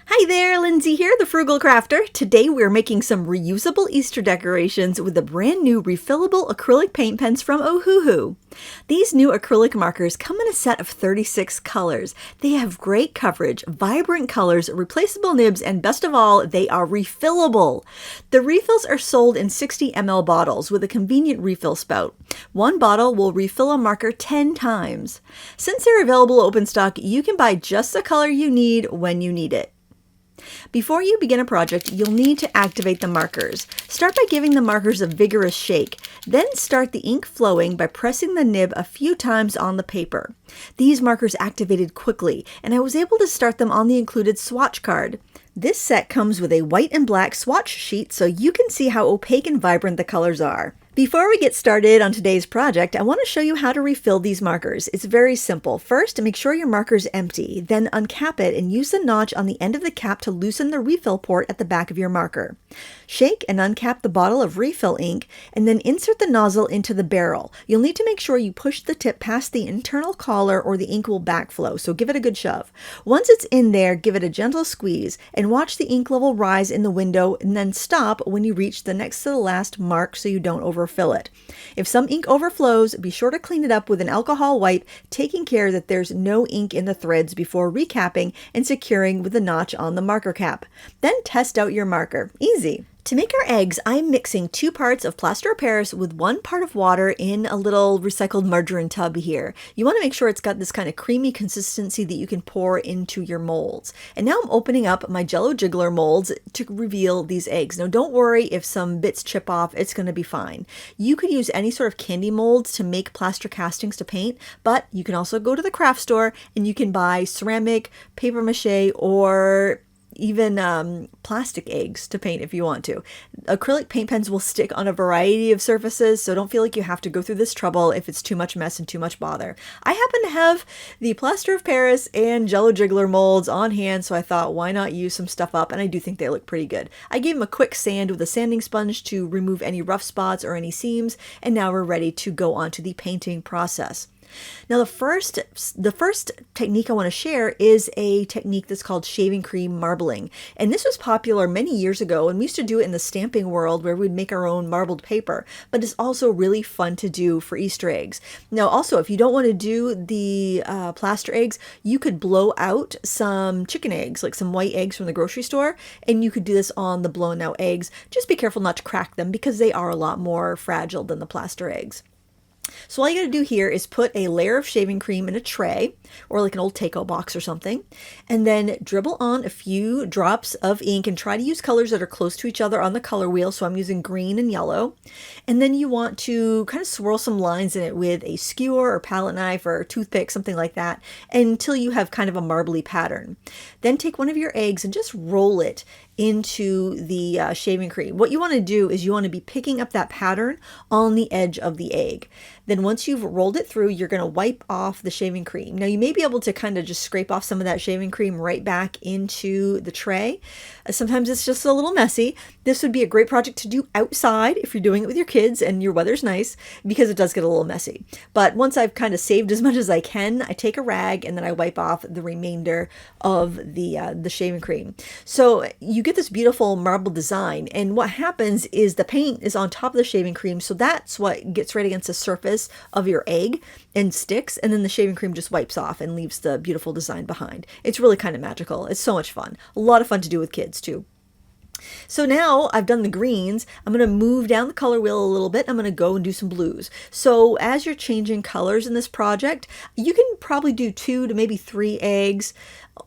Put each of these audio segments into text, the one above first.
Hi there, Lindsay here, the Frugal Crafter. Today we're making some reusable Easter decorations with the brand new refillable acrylic paint pens from Ohuhu. These new acrylic markers come in a set of 36 colors. They have great coverage, vibrant colors, replaceable nibs, and best of all, they are refillable. The refills are sold in 60 ml bottles with a convenient refill spout. One bottle will refill a marker 10 times. Since they're available open stock, you can buy just the color you need when you need it. Before you begin a project, you'll need to activate the markers. Start by giving the markers a vigorous shake. Then start the ink flowing by pressing the nib a few times on the paper. These markers activated quickly, and I was able to start them on the included swatch card. This set comes with a white and black swatch sheet so you can see how opaque and vibrant the colors are. Before we get started on today's project, I want to show you how to refill these markers. It's very simple. First, make sure your marker is empty, then uncap it and use the notch on the end of the cap to loosen the refill port at the back of your marker. Shake and uncap the bottle of refill ink and then insert the nozzle into the barrel. You'll need to make sure you push the tip past the internal collar or the ink will backflow, so give it a good shove. Once it's in there, give it a gentle squeeze and watch the ink level rise in the window and then stop when you reach the next to the last mark so you don't overfill it. If some ink overflows, be sure to clean it up with an alcohol wipe, taking care that there's no ink in the threads before recapping and securing with the notch on the marker cap. Then test out your marker. Easy. To make our eggs, I'm mixing 2 parts of plaster of Paris with 1 part of water in a little recycled margarine tub here. You want to make sure it's got this kind of creamy consistency that you can pour into your molds. And now I'm opening up my Jello Jiggler molds to reveal these eggs. Now don't worry if some bits chip off, it's going to be fine. You could use any sort of candy molds to make plaster castings to paint, but you can also go to the craft store and you can buy ceramic, paper mache, or even plastic eggs to paint if you want to. Acrylic paint pens will stick on a variety of surfaces, so don't feel like you have to go through this trouble if it's too much mess and too much bother. I happen to have the plaster of Paris and Jello Jiggler molds on hand, so I thought why not use some stuff up, and I do think they look pretty good. I gave them a quick sand with a sanding sponge to remove any rough spots or any seams, and now we're ready to go on to the painting process. Now the first technique I want to share is a technique that's called shaving cream marbling. And this was popular many years ago, and we used to do it in the stamping world where we'd make our own marbled paper, but it's also really fun to do for Easter eggs. Now also, if you don't want to do the plaster eggs, you could blow out some chicken eggs, like some white eggs from the grocery store, and you could do this on the blown out eggs. Just be careful not to crack them because they are a lot more fragile than the plaster eggs. So all you got to do here is put a layer of shaving cream in a tray or like an old takeout box or something, and then dribble on a few drops of ink and try to use colors that are close to each other on the color wheel. So I'm using green and yellow. And then you want to kind of swirl some lines in it with a skewer or palette knife or toothpick, something like that, until you have kind of a marbly pattern. Then take one of your eggs and just roll it into the shaving cream. What you want to do is you want to be picking up that pattern on the edge of the egg. Then once you've rolled it through, you're going to wipe off the shaving cream. Now you may be able to kind of just scrape off some of that shaving cream right back into the tray. Sometimes it's just a little messy. This would be a great project to do outside if you're doing it with your kids and your weather's nice, because it does get a little messy. But once I've kind of saved as much as I can, I take a rag and then I wipe off the remainder of the shaving cream. So you get this beautiful marble design, and what happens is the paint is on top of the shaving cream, so that's what gets right against the surface of your egg and sticks, and then the shaving cream just wipes off and leaves the beautiful design behind. It's really kind of magical. It's so much fun. A lot of fun to do with kids too. So now I've done the greens, I'm going to move down the color wheel a little bit. I'm going to go and do some blues. So as you're changing colors in this project, you can probably do 2 to maybe 3 eggs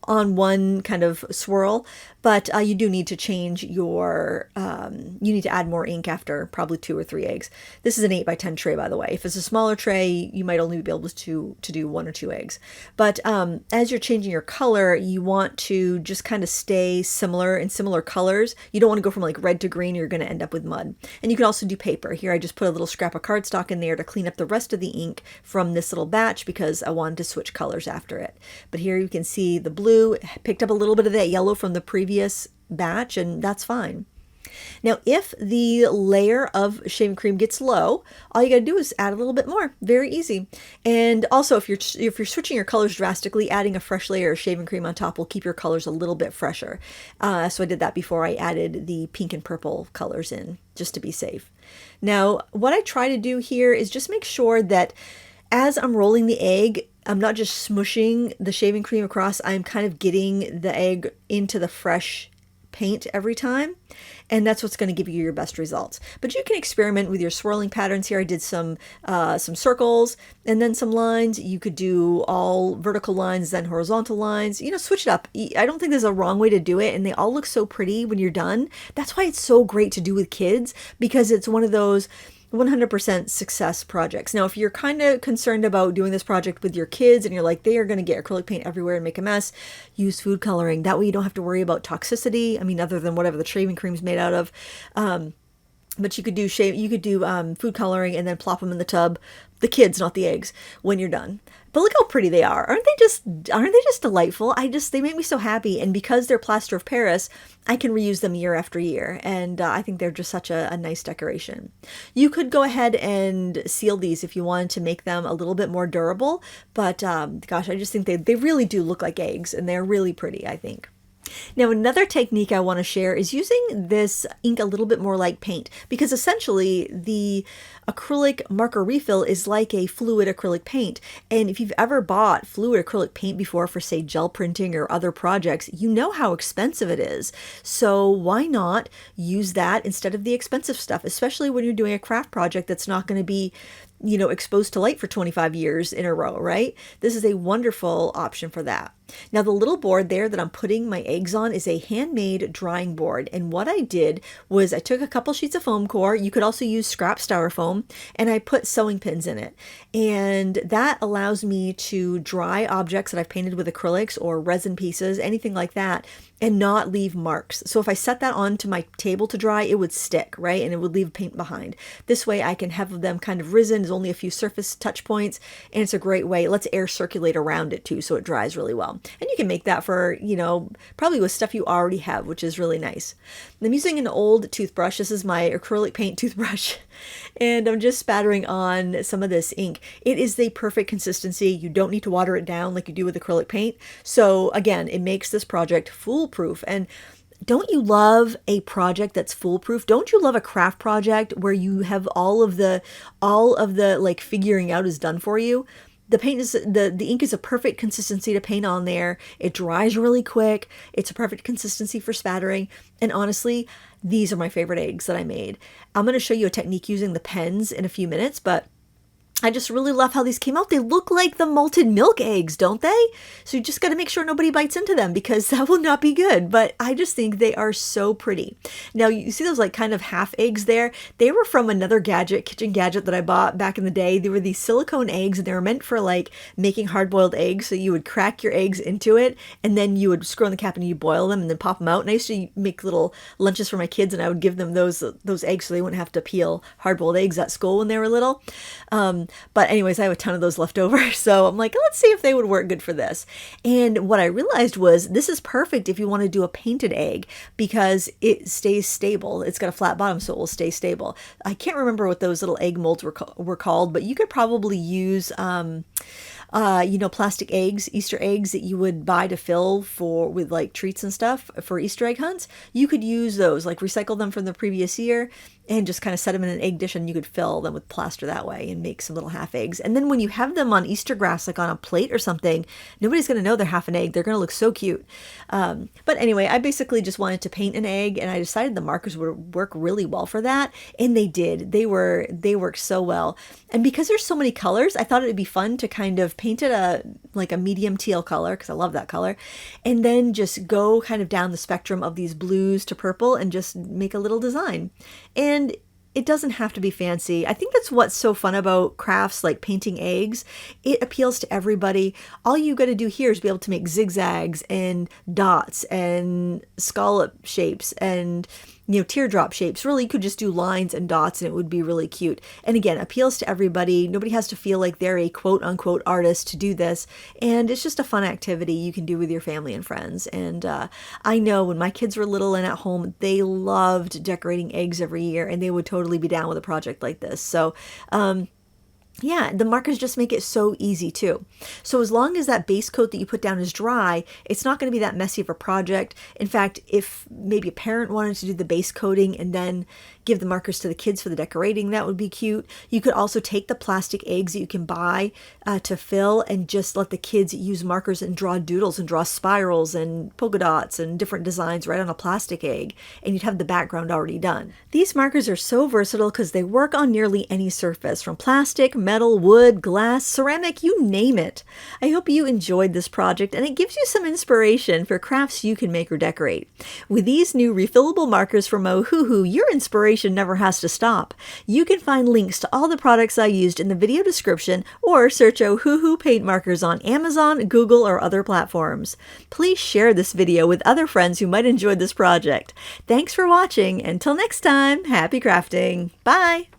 on one kind of swirl, but you do need to change your, you need to add more ink after probably 2 or 3 eggs. This is an 8 by 10 tray, by the way. If it's a smaller tray, you might only be able to do 1 or 2 eggs. But as you're changing your color, you want to just kind of stay similar in similar colors. You don't want to go from like red to green, or you're going to end up with mud. And you can also do paper. Here I just put a little scrap of cardstock in there to clean up the rest of the ink from this little batch because I wanted to switch colors after it. But here you can see the blue picked up a little bit of that yellow from the previous batch, and that's fine. Now, if the layer of shaving cream gets low, all you got to do is add a little bit more. Very easy. And also, if you're switching your colors drastically, adding a fresh layer of shaving cream on top will keep your colors a little bit fresher. So I did that before I added the pink and purple colors in, just to be safe. Now, what I try to do here is just make sure that as I'm rolling the egg, I'm not just smushing the shaving cream across, I'm kind of getting the egg into the fresh paint every time, and that's what's going to give you your best results. But you can experiment with your swirling patterns here. I did some circles and then some lines. You could do all vertical lines, then horizontal lines. You know, switch it up. I don't think there's a wrong way to do it, and they all look so pretty when you're done. That's why it's so great to do with kids, because it's one of those 100% success projects. Now, if you're kind of concerned about doing this project with your kids and you're like, they are going to get acrylic paint everywhere and make a mess, use food coloring. That way you don't have to worry about toxicity. I mean, other than whatever the shaving cream is made out of. But you could do food coloring and then plop them in the tub, the kids, not the eggs, when you're done. But look how pretty they are. Aren't they just delightful? They make me so happy. And because they're plaster of Paris, I can reuse them year after year. And I think they're just such a nice decoration. You could go ahead and seal these if you wanted to make them a little bit more durable. But gosh, I just think they really do look like eggs, and they're really pretty, I think. Now, another technique I want to share is using this ink a little bit more like paint, because essentially the acrylic marker refill is like a fluid acrylic paint. And if you've ever bought fluid acrylic paint before for, say, gel printing or other projects, you know how expensive it is. So why not use that instead of the expensive stuff, especially when you're doing a craft project that's not going to be exposed to light for 25 years in a row, right? This is a wonderful option for that. Now, the little board there that I'm putting my eggs on is a handmade drying board. And what I did was I took a couple sheets of foam core. You could also use scrap styrofoam, and I put sewing pins in it. And that allows me to dry objects that I've painted with acrylics or resin pieces, anything like that, and not leave marks. So if I set that onto my table to dry, it would stick, right? And it would leave paint behind. This way I can have them kind of risen. There's only a few surface touch points, and it's a great way. It lets air circulate around it too, so it dries really well. And you can make that for, probably with stuff you already have, which is really nice. I'm using an old toothbrush. This is my acrylic paint toothbrush, and I'm just spattering on some of this ink. It is the perfect consistency. You don't need to water it down like you do with acrylic paint. So again, it makes this project foolproof. And don't you love a project that's foolproof? Don't you love a craft project where you have all of the like figuring out is done for you? The paint is the ink is a perfect consistency to paint on there. It dries really quick. It's a perfect consistency for spattering. And honestly, these are my favorite eggs that I made. I'm going to show you a technique using the pens in a few minutes, but I just really love how these came out. They look like the malted milk eggs, don't they? So you just got to make sure nobody bites into them, because that will not be good. But I just think they are so pretty. Now, you see those like kind of half eggs there? They were from another kitchen gadget that I bought back in the day. They were these silicone eggs, and they were meant for like making hard-boiled eggs. So you would crack your eggs into it, and then you would screw on the cap and you boil them and then pop them out. And I used to make little lunches for my kids, and I would give them those eggs so they wouldn't have to peel hard-boiled eggs at school when they were little. But anyways, I have a ton of those left over. So I'm like, let's see if they would work good for this. And what I realized was this is perfect if you want to do a painted egg, because it stays stable. It's got a flat bottom, so it will stay stable. I can't remember what those little egg molds were called, but you could probably use plastic eggs, Easter eggs that you would buy to fill with like treats and stuff for Easter egg hunts. You could use those, like recycle them from the previous year and just kind of set them in an egg dish, and you could fill them with plaster that way and make some little half eggs. And then when you have them on Easter grass, like on a plate or something, nobody's going to know they're half an egg. They're going to look so cute. But anyway, I basically just wanted to paint an egg, and I decided the markers would work really well for that. And they did. They worked so well. And because there's so many colors, I thought it would be fun to kind of paint it like a medium teal color, because I love that color, and then just go kind of down the spectrum of these blues to purple and just make a little design. And it doesn't have to be fancy. I think that's what's so fun about crafts like painting eggs. It appeals to everybody. All you got to do here is be able to make zigzags and dots and scallop shapes and teardrop shapes. Really, you could just do lines and dots and it would be really cute. And again, appeals to everybody. Nobody has to feel like they're a quote unquote artist to do this. And it's just a fun activity you can do with your family and friends. And I know when my kids were little and at home, they loved decorating eggs every year, and they would totally be down with a project like this. So, yeah, the markers just make it so easy too. So as long as that base coat that you put down is dry, it's not going to be that messy of a project. In fact, if maybe a parent wanted to do the base coating and then give the markers to the kids for the decorating, that would be cute. You could also take the plastic eggs that you can buy to fill and just let the kids use markers and draw doodles and draw spirals and polka dots and different designs right on a plastic egg, and you'd have the background already done. These markers are so versatile because they work on nearly any surface, from plastic, metal, wood, glass, ceramic, you name it. I hope you enjoyed this project and it gives you some inspiration for crafts you can make or decorate. With these new refillable markers from Ohuhu, your inspiration never has to stop. You can find links to all the products I used in the video description, or search Ohuhu paint markers on Amazon, Google, or other platforms. Please share this video with other friends who might enjoy this project. Thanks for watching. Until next time, happy crafting. Bye!